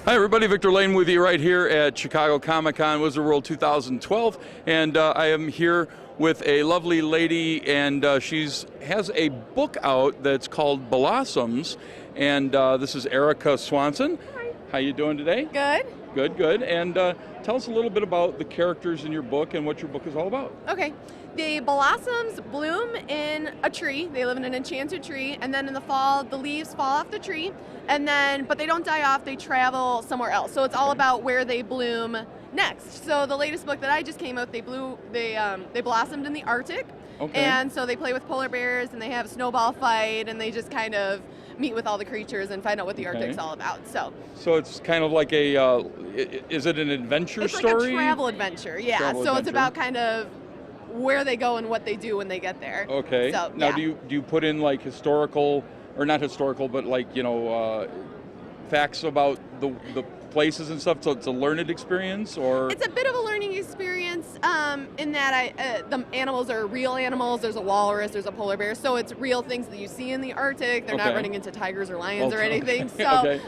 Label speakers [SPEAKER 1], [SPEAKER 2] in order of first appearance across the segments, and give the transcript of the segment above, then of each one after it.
[SPEAKER 1] Hi everybody, Victor Lane with you right here at Chicago Comic-Con Wizard World 2012, and I am here with a lovely lady, and she has a book out that's called Blossoms, and this is Erica Swanson.
[SPEAKER 2] Hi.
[SPEAKER 1] How you doing today?
[SPEAKER 2] Good.
[SPEAKER 1] Good, good. And tell us a little bit about the characters in your book and what your book is all about.
[SPEAKER 2] Okay. The blossoms bloom in a tree. They live in an enchanted tree, and then in the fall, the leaves fall off the tree, but they don't die off. They travel somewhere else. So it's all about where they bloom next. So the latest book that I just came out, they blossomed in the Arctic, and so they play with polar bears, and they have a snowball fight, and they just kind of meet with all the creatures and find out what the Arctic's all about. So
[SPEAKER 1] it's kind of like a, is it an adventure story?
[SPEAKER 2] It's like a travel adventure, yeah.
[SPEAKER 1] Travel
[SPEAKER 2] so
[SPEAKER 1] adventure.
[SPEAKER 2] It's about kind of where they go and what they do when they get there.
[SPEAKER 1] Okay.
[SPEAKER 2] So,
[SPEAKER 1] now,
[SPEAKER 2] yeah.
[SPEAKER 1] do you put in like historical, or not historical, but like, you know, facts about the places and stuff, so it's a learned experience, or?
[SPEAKER 2] It's a bit of a learning experience in that the animals are real animals. There's a walrus, there's a polar bear, so it's real things that you see in the Arctic. They're not running into tigers or lions or anything. So,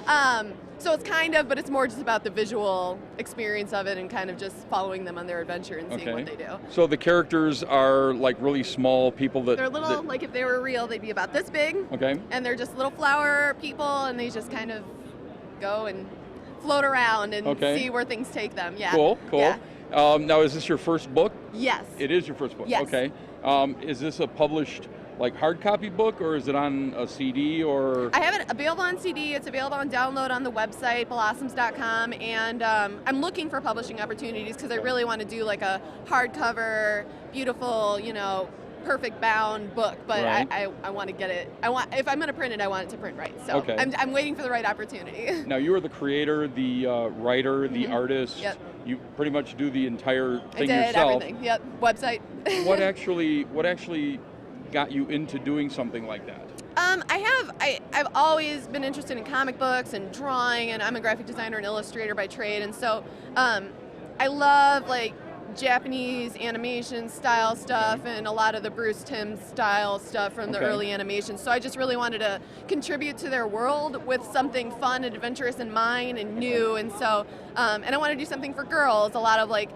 [SPEAKER 2] so it's kind of, but it's more just about the visual experience of it and kind of just following them on their adventure and seeing what they do.
[SPEAKER 1] So the characters are like really small people that...
[SPEAKER 2] They're little, like if they were real, they'd be about this big.
[SPEAKER 1] Okay.
[SPEAKER 2] And they're just little flower people, and they just kind of go and float around and see where things take them. Yeah.
[SPEAKER 1] Cool, cool.
[SPEAKER 2] Yeah.
[SPEAKER 1] Now, is this your first book?
[SPEAKER 2] Yes.
[SPEAKER 1] It is your first book?
[SPEAKER 2] Yes.
[SPEAKER 1] Okay. Is this a published like hard copy book, or is it on a CD, or?
[SPEAKER 2] I have it available on CD. It's available on download on the website, blossoms.com, and I'm looking for publishing opportunities because I really want to do like a hardcover, beautiful, you know, perfect bound book, but I want to get it. If I'm going to print it, I want it to print right. So I'm waiting for the right opportunity.
[SPEAKER 1] Now, you are the creator, the writer, the artist.
[SPEAKER 2] Yep.
[SPEAKER 1] You pretty much do the entire thing
[SPEAKER 2] I did
[SPEAKER 1] yourself.
[SPEAKER 2] Everything. Yep. Website.
[SPEAKER 1] What actually got you into doing something like that?
[SPEAKER 2] I've always been interested in comic books and drawing, and I'm a graphic designer and illustrator by trade, and so I love like Japanese animation style stuff and a lot of the Bruce Timm style stuff from the early animation. So I just really wanted to contribute to their world with something fun and adventurous in mind and new. And so, and I want to do something for girls. A lot of like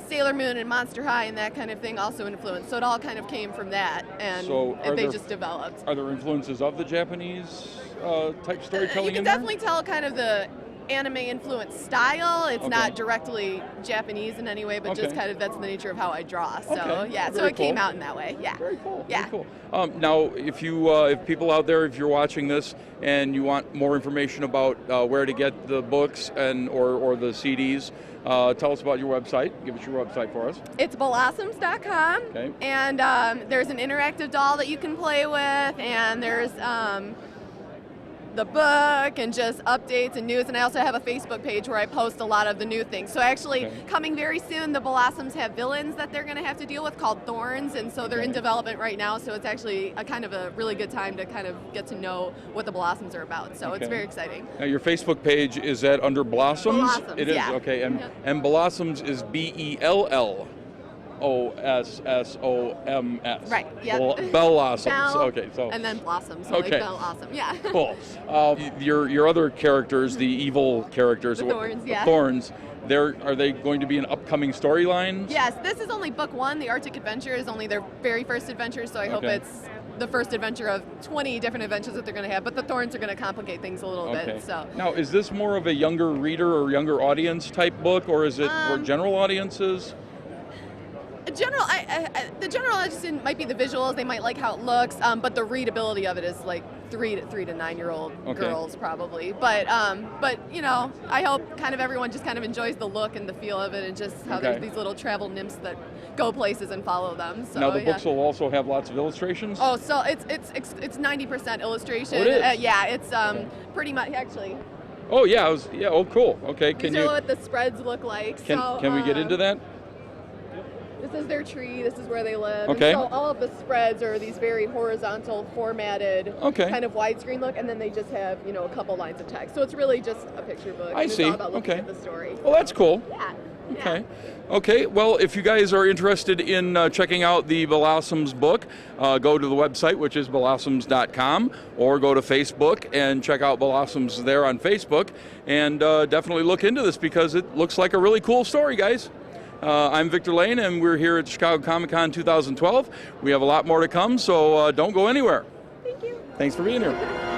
[SPEAKER 2] Sailor Moon and Monster High and that kind of thing also influenced. So it all kind of came from that, and they just developed.
[SPEAKER 1] Are there influences of the Japanese type storytelling?
[SPEAKER 2] You can definitely tell kind of the anime influenced style. It's not directly Japanese in any way, but just kind of that's the nature of how I draw. So yeah, so it came out in that way. Yeah.
[SPEAKER 1] Very cool.
[SPEAKER 2] Yeah.
[SPEAKER 1] Very cool. Now, if people out there, if you're watching this and you want more information about where to get the books and or the CDs, tell us about your website. Give us your website for us.
[SPEAKER 2] It's blossoms.com. Okay. And there's an interactive doll that you can play with, and there's the book and just updates and news, and I also have a Facebook page where I post a lot of the new things. So actually, coming very soon, the Blossoms have villains that they're going to have to deal with called Thorns, and so they're in development right now, so it's actually a kind of a really good time to kind of get to know what the Blossoms are about, so it's very exciting.
[SPEAKER 1] Now your Facebook page, is that under Blossoms?
[SPEAKER 2] Blossoms,
[SPEAKER 1] it is, okay, and Blossoms is Bellossoms.
[SPEAKER 2] Right, yeah.
[SPEAKER 1] Blossoms, okay. So.
[SPEAKER 2] And then Blossoms, so like Bell Awesome, yeah.
[SPEAKER 1] Cool. Your other characters, the evil characters,
[SPEAKER 2] the Thorns,
[SPEAKER 1] the Thorns, are they going to be an upcoming storyline?
[SPEAKER 2] Yes, this is only book one. The Arctic Adventure is only their very first adventure, so I hope it's the first adventure of 20 different adventures that they're going to have, but the Thorns are going to complicate things a little bit. So
[SPEAKER 1] now, is this more of a younger reader or younger audience type book, or is it for general audiences?
[SPEAKER 2] The general audience might be the visuals. They might like how it looks, but the readability of it is like 3 to 9 year old girls probably. But you know, I hope kind of everyone just kind of enjoys the look and the feel of it, and just how there's these little travel nymphs that go places and follow them. So,
[SPEAKER 1] now the books will also have lots of illustrations.
[SPEAKER 2] Oh, so it's 90% illustration.
[SPEAKER 1] Oh, it is?
[SPEAKER 2] Yeah, it's pretty much actually.
[SPEAKER 1] Oh yeah, oh cool. Okay,
[SPEAKER 2] These are what the spreads look like.
[SPEAKER 1] Can we get into that?
[SPEAKER 2] This is their tree. This is where they live.
[SPEAKER 1] Okay.
[SPEAKER 2] And so all of the spreads are these very horizontal, formatted,
[SPEAKER 1] Okay.
[SPEAKER 2] kind of widescreen look, and then they just have, you know, a couple lines of text. So it's really just a picture book.
[SPEAKER 1] I
[SPEAKER 2] and
[SPEAKER 1] see.
[SPEAKER 2] It's all about looking
[SPEAKER 1] Okay.
[SPEAKER 2] at the story.
[SPEAKER 1] Well, that's cool.
[SPEAKER 2] Yeah.
[SPEAKER 1] Okay. Okay. Well, if you guys are interested in checking out the Blossoms book, go to the website, which is blossoms.com, or go to Facebook and check out Blossoms there on Facebook, and definitely look into this because it looks like a really cool story, guys. I'm Victor Lane, and we're here at Chicago Comic-Con 2012. We have a lot more to come, so don't go anywhere.
[SPEAKER 2] Thank you.
[SPEAKER 1] Thanks for being here.